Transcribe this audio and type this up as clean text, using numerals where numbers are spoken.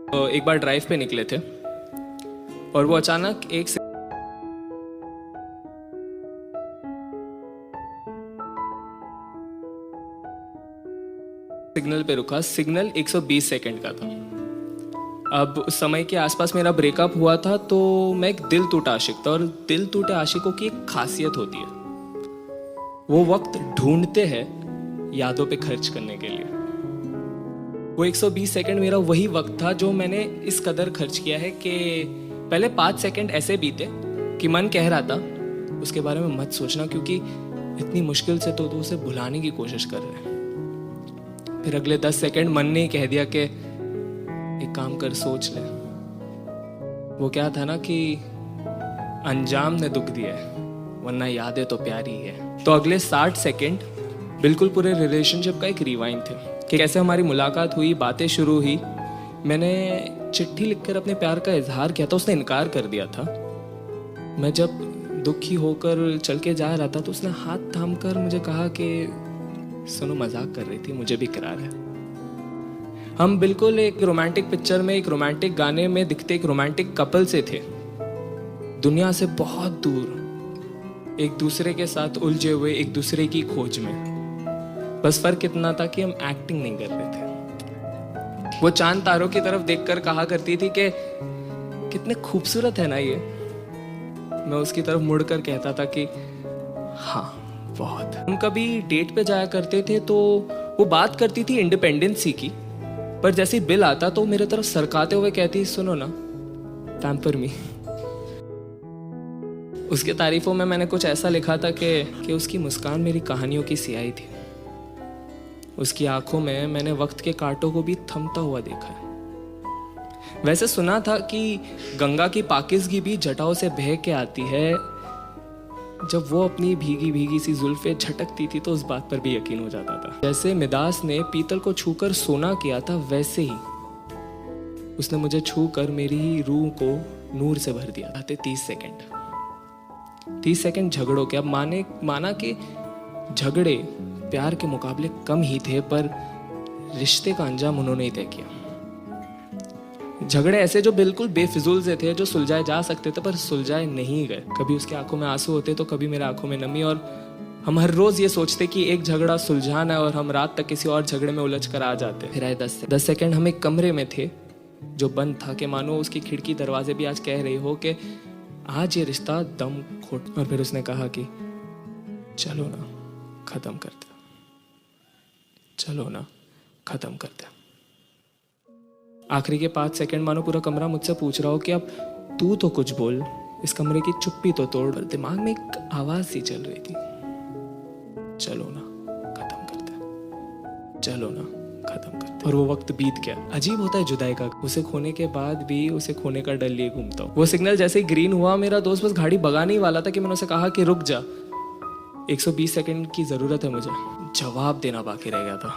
एक बार ड्राइव पे निकले थे और वो अचानक एक सिग्नल पे रुका। सिग्नल 120 सेकंड का था। अब उस समय के आसपास मेरा ब्रेकअप हुआ था, तो मैं एक दिल टूटा आशिक था। और दिल टूटे आशिकों की एक खासियत होती है, वो वक्त ढूंढते हैं यादों पे खर्च करने के लिए। वो 120 सेकंड मेरा वही वक्त था जो मैंने इस कदर खर्च किया है कि पहले 5 सेकंड ऐसे बीते कि मन कह रहा था उसके बारे में मत सोचना, क्योंकि इतनी मुश्किल से तो उसे भुलाने की कोशिश कर रहे हैं। फिर अगले 10 सेकंड मन ने कह दिया कि एक काम कर, सोच ले। वो क्या था ना कि अंजाम ने दुख दिया है, वरना यादें तो प्यारी है। तो अगले 60 सेकंड बिल्कुल पूरे रिलेशनशिप का एक रिवाइंड थे कि कैसे हमारी मुलाकात हुई, बातें शुरू हुई। मैंने चिट्ठी लिखकर अपने प्यार का इजहार किया था, उसने इनकार कर दिया था। मैं जब दुखी होकर चल के जा रहा था तो उसने हाथ थाम कर मुझे कहा कि सुनो, मजाक कर रही थी, मुझे भी करार है। हम बिल्कुल एक रोमांटिक पिक्चर में, एक रोमांटिक गाने में दिखते एक रोमांटिक कपल से थे, दुनिया से बहुत दूर, एक दूसरे के साथ उलझे हुए, एक दूसरे की खोज में। बस फर्क इतना था कि हम एक्टिंग नहीं कर रहे थे। वो चांद तारों की तरफ देखकर कहा करती थी कि कितने खूबसूरत है ना ये। मैं उसकी तरफ मुड़कर कहता था कि हाँ, बहुत। हम कभी डेट पे जाया करते थे तो वो बात करती थी इंडिपेंडेंसी की, पर जैसे ही बिल आता तो मेरे तरफ सरकाते हुए कहती, सुनो ना, पैम्पर मी। उसके तारीफों में मैंने कुछ ऐसा लिखा था कि उसकी मुस्कान मेरी कहानियों की सियाही थी। उसकी आंखों में मैंने वक्त के कांटों को भी थमता हुआ देखा है। वैसे सुना था कि गंगा की पाकिज़गी भी जटाओं से बह के आती है। जब वो अपनी भीगी भीगी सी जुल्फे झटकती थी तो उस बात पर भी यकीन हो जाता था। जैसे मिदास ने पीतल को छूकर सोना किया था, वैसे ही उसने मुझे छूकर मेरी रूह को नूर से भर दिया। आते 30 सेकंड झगड़ों के। अब माना कि झगड़े प्यार के मुकाबले कम ही थे, पर रिश्ते का अंजाम उन्होंने ही तय किया। झगड़े ऐसे जो बिल्कुल बेफिजूल से थे, जो सुलझाए जा सकते थे पर सुलझाए नहीं गए। कभी उसकी आंखों में आंसू होते तो कभी मेरे आंखों में नमी, और हम हर रोज ये सोचते कि एक झगड़ा सुलझाना है और हम रात तक किसी और झगड़े में उलझ कर आ जाते। फिर आए 10 सेकंड। हम एक कमरे में थे जो बंद था, कि मानो उसकी खिड़की दरवाजे भी आज कह रही हो कि आज ये रिश्ता दम घोट। और फिर उसने कहा कि चलो ना, खत्म करते, चलो ना, खत्म करते। आखिरी के 5 सेकंड मानो पूरा कमरा मुझसे पूछ रहा हो कि अब तू तो कुछ बोल, इस कमरे की चुप्पी तो तोड़। दिमाग में एक आवाज सी चल रही थी, चलो ना, खत्म करते, चलो ना, खत्म करते। और वो वक्त बीत गया। अजीब होता है जुदाई का, उसे खोने के बाद भी उसे खोने का डर लिए घूमता हूँ। वो सिग्नल जैसे ही ग्रीन हुआ, मेरा दोस्त बस गाड़ी भगाने ही वाला था कि मैंने उसे कहा कि रुक जा, 120 सेकंड की जरूरत है मुझे। जवाब देना बाकी रह गया था।